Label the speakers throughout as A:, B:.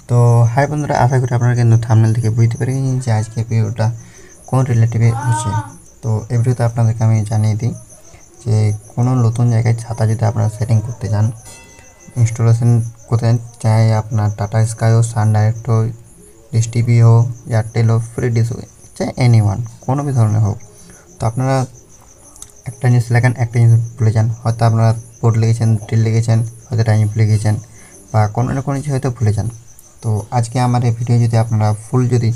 A: তো হাই বন্ধুরা, আশা করি আপনারা কিন্তু থাম্বনেল থেকে বুঝতে পেরে গেছেন যে আজকের ভিডিওটা কোন রিলেটিভে হচ্ছে। তো এই ভিডিওতে আপনাদেরকে আমি জানিয়ে দিই যে কোনো নতুন জায়গায় ছাতা যদি আপনারা সেটিং করতে চান, ইনস্টলেশন করতে চান, চাहे আপনার টাটা স্কাই हो, সান ডাইরেক্ট हो, ডিশ টিভি हो, এয়ারটেল हो, ফ্রি ডিশ हो, চাहे এনিওয়ান কোনো भी ধরনের হোক, তো আপনারা একটা জিনিস লেখেন, একটা জিনিস ভুলে যান। হয়তো আপনারা পোর্ট লিখেছেন, টিল লিখেছেন, হয়তো টাইম লিখেছেন, বা কোনো না কোনো কিছু হয়তো ভুলে যান। তো আজকে আমার এই ভিডিও যদি আপনারা ফুল যদি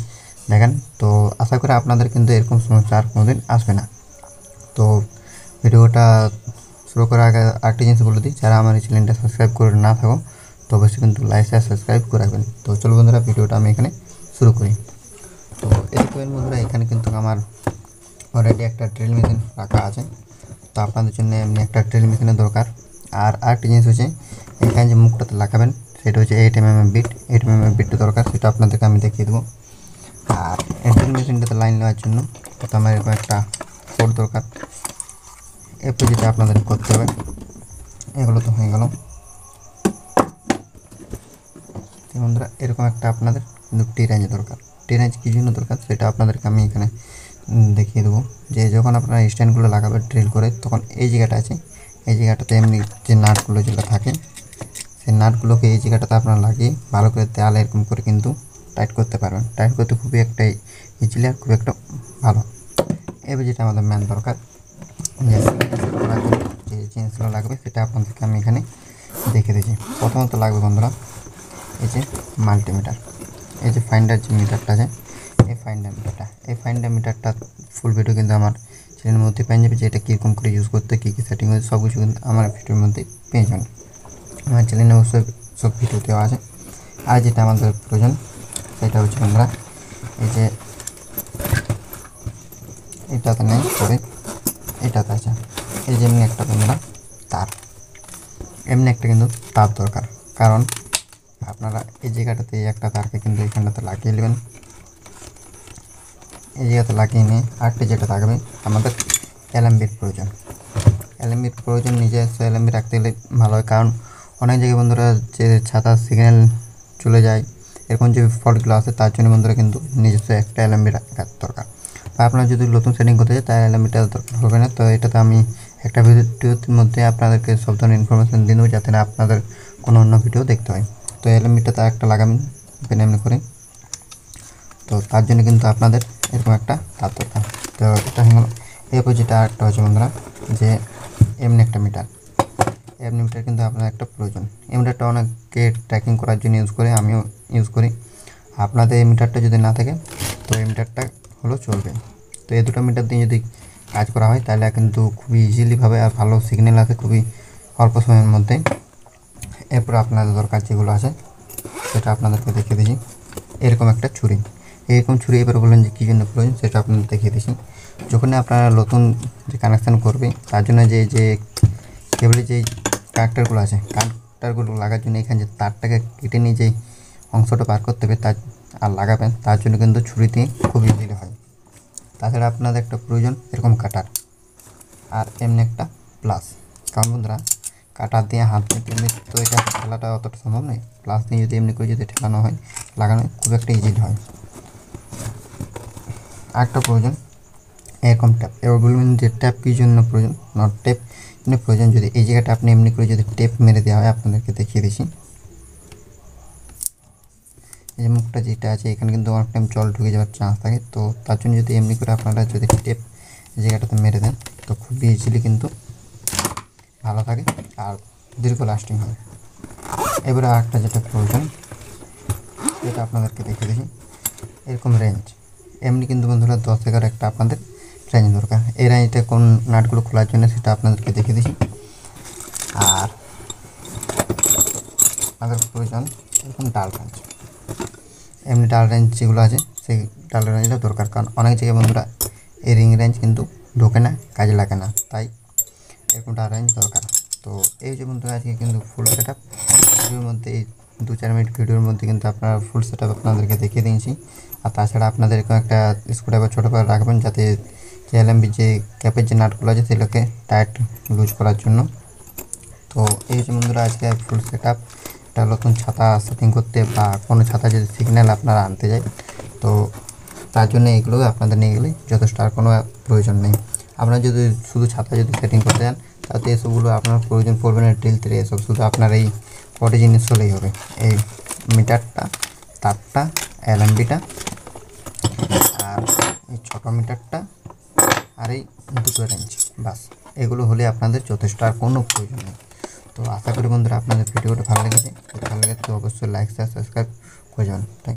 A: দেখেন, তো আশা করি আপনাদের কিন্তু এরকম সমস্যা আর কোনোদিন আসবে না। তো ভিডিওটা শুরু করার আগে আরেকটি জিনিস বলে দিই, যারা আমার এই চ্যানেলটা সাবস্ক্রাইব করে না থাকো তো অবশ্যই কিন্তু লাইক শেয়ার সাবস্ক্রাইব করে রাখবেন। তো চলো বন্ধুরা, ভিডিওটা আমি এখানে শুরু করি। তো এরকম বন্ধুরা, এখানে কিন্তু আমার অলরেডি একটা ড্রিল মেশিন রাখা আছে। তো আপনাদের জন্য এমনি একটা ড্রিল মেশিনের দরকার। আর আরেকটি জিনিস হচ্ছে, এখানে যে মুখটাতে লাগাবেন সেটা হচ্ছে 8 mm বিট। 8 mm বিটটা দরকার, সেটা আপনাদেরকে আমি দেখিয়ে দেবো। আর এই ড্রিল মেশিনটাতে লাইন নেওয়ার জন্য তো আমার এরকম একটা পোর্ট দরকার। এরপর যেটা আপনাদের করতে হবে, এগুলো তো হয়ে গেল। বন্ধুরা, এরকম একটা আপনাদের কিন্তু টি রেঞ্জ দরকার। টি রেঞ্জ কী জন্য দরকার সেটা আপনাদেরকে আমি এখানে দেখিয়ে দেবো। যে যখন আপনারা স্ট্যান্ডগুলো লাগাবেন ড্রিল করে, তখন এই জায়গাটা আছে, এই জায়গাটাতে এমনি যে নাটগুলো যেগুলো থাকে, সেই নাটগুলোকে এই জায়গাটাতে আপনারা লাগিয়ে ভালো করে দেয়ালে এরকম করে কিন্তু টাইট করতে পারবেন। টাইট করতে খুবই একটা ইজিলি আর খুব একটা ভালো। এবার যেটা আমাদের ম্যান দরকার, যে জিনিসগুলো লাগবে সেটা আপনাদেরকে আমি এখানে দেখে দিয়েছি। প্রথমত লাগবে বন্ধুরা এই যে মাল্টিমিটার, এই যে ফাইন্ডার যে মিটারটা আছে, এই ফাইন্ডার মিটারটা ফুল ভিডিও কিন্তু আমার চ্যানেলের মধ্যে পেয়ে যাবে, যে এটা কীরকম করে ইউজ করতে, কী কী সেটিং হয়েছে সব কিছু কিন্তু আমার ভিডিওর মধ্যে পেয়ে যাবেন। আমার চ্যানেলে অবশ্যই সব ভিডিও দেওয়া আছে। আর যেটা আমাদের প্রয়োজন সেটা হচ্ছে বন্ধুরা, এই যে এটাতে নেই, সরি এটাতে আছে, এই যে এমনি একটা বন্ধুরা তার, এমনি একটা কিন্তু তার দরকার। কারণ আপনারা এই জায়গাটাতে একটা তারকে কিন্তু এখানটাতে লাগিয়ে নেবেন, এই জায়গাতে লাগিয়ে নিয়ে আরেকটি যেটা থাকবে আমাদের এলএমবির প্রয়োজন। এলএমবির প্রয়োজন, নিজস্ব এলএমবি রাখতে গেলে ভালো হয়। কারণ অনেক জায়গায় বন্ধুরা যে ছাতা সিগন্যাল চলে যায়, এরকম যে ফল্টগুলো আছে, তার জন্য বন্ধুরা কিন্তু নিজস্ব একটা এলএমবি রাখার দরকার। বা আপনারা যদি নতুন সেটিং করতে চান তাহলে এলএমবিটা দরকার হবে না। তো এটাতে আমি একটা ভিডিওর মধ্যে আপনাদেরকে সব ধরনের ইনফরমেশান দিয়ে দেবো, যাতে না আপনাদের কোনো অন্য ভিডিও দেখতে হয়। তো এলএমবিটা তার একটা লাগাবেন এমনি করে। তো তার জন্য কিন্তু আপনাদের এরকম একটা তার দরকার। তো এটা হয়ে গেল। এরপর যেটা একটা হচ্ছে বন্ধুরা, যে এমনি একটা মিটার, এমনি মিটার কিন্তু আপনার একটা প্রয়োজন। এই মিটারটা অনেকে ট্র্যাকিং করার জন্য ইউজ করে, আমিও ইউজ করি। আপনাদের এই মিটারটা যদি না থাকে তো এই মিটারটা হলো চলবে। তো এই দুটো মিটার দিয়ে যদি কাজ করা হয় তাহলে কিন্তু খুবই ইজিলিভাবে আর ভালো সিগন্যাল আসে খুবই অল্প সময়ের মধ্যে। এরপর আপনাদের দরকার যেগুলো আছে সেটা আপনাদেরকে দেখিয়ে দিচ্ছি। এরকম একটা ছুরি, এরকম ছুরি এবার বললেন যে কী জন্য প্রয়োজন সেটা আপনাদের দেখিয়ে দিচ্ছি। যখন আপনারা নতুন যে কানেকশান করবে তার জন্য যে কেবলের যে কানেক্টারগুলো আছে, কানেক্টারগুলো লাগার জন্য এখানে যে তারটাকে কেটে নিয়ে যে অংশটা পার করতে হবে তার আর লাগাবেন, তার জন্য কিন্তু ছুরিতে খুব ইজিলি হয়। তাছাড়া আপনাদের একটা প্রয়োজন এরকম কাটার, আর এমনি একটা প্লাস। কারণ বন্ধুরা, কাটার দিয়ে হাত দিয়ে এমনি তো এটা ঠেলাটা অতটা সম্ভব নয়, প্লাস দিয়ে যদি এমনি করে যদি ঠেলানো হয়, লাগানো খুব একটা ইজিলি হয়। আরেকটা প্রয়োজন এরকম ট্যাপ। এবার বলবেন যে ট্যাপ কী জন্য প্রয়োজন? নট ট্যাপ জন্য প্রয়োজন, যদি এই জায়গাটা আপনি এমনি করে যদি টেপ মেরে দেওয়া হয়, আপনাদেরকে দেখিয়ে দিচ্ছি। এই যে মুখটা যেটা আছে এখানে কিন্তু অনেক টাইম জল ঢুকে যাওয়ার চান্স থাকে। তো তার জন্য যদি এমনি করে আপনারা যদি টেপ জায়গাটাতে মেরে দেন তো খুবই ইজিলি কিন্তু ভালো থাকে আর দীর্ঘ লাস্টিং হয়। এবারে আরেকটা যেটা প্রয়োজন সেটা আপনাদেরকে দেখিয়ে দিচ্ছি। এরকম রেঞ্জ, এমনি কিন্তু বন্ধুরা 10-11 একটা আপনাদের রেঞ্জ দরকার। এই রেঞ্জটা কোন নাটগুলো খোলার জন্য সেটা আপনাদেরকে দেখিয়ে দিচ্ছি। আর আপনাদের প্রয়োজন এরকম ডাল রেঞ্জ, এমনি ডাল রেঞ্জ যেগুলো আছে সেই ডাল রেঞ্জটা দরকার। কারণ অনেক জায়গায় বন্ধুরা এই রিং রেঞ্জ কিন্তু ঢোকে না, কাজে লাগে না, তাই এরকম ডাল রেঞ্জ দরকার। তো এই যে বন্ধুরা আজকে কিন্তু ফুল সেট আপ ভিডিওর মধ্যে, এই 2-4 মিনিট ভিডিওর মধ্যে কিন্তু আপনারা ফুল সেট আপ আপনাদেরকে দেখিয়ে দিয়েছি। আর তাছাড়া আপনাদের এরকম একটা স্ক্রুড্রাইভার ছোটো করে রাখবেন, যাতে যে এলএমবি যে ক্যাপের যে নাটগুলো আছে সেগুলোকে টাইট লুজ করার জন্য। তো এই যে বন্ধুরা আজকে ফুল সেট আপ একটা নতুন ছাতা সেটিং করতে বা কোনো ছাতা যদি সিগন্যাল আপনারা আনতে যায়, তো তার জন্য এগুলো আপনাদের নিয়ে গেলে যথেষ্ট, আর কোনো প্রয়োজন নেই। আপনারা যদি শুধু ছাতা যদি সেটিং করতে যান তাতে এসবগুলো আপনার প্রয়োজন পড়বে না, ড্রিল ট্রে এসব, শুধু আপনার এই কটি জিনিস হলেই হবে। এই মিটারটা, তারটা, এলএমবিটা, আর এই ছোটো মিটারটা, আর এই দুটো রেঞ্জ, বাস এগুলো হলে আপনাদের যথেষ্ট, আর কোনো প্রয়োজন নেই। তো আশা করি বন্ধুরা আপনাদের ভিডিওটা ভালো লেগেছে। ভালো লেগেছে তো অবশ্যই লাইক শেয়ার সাবস্ক্রাইব করে যাবেন।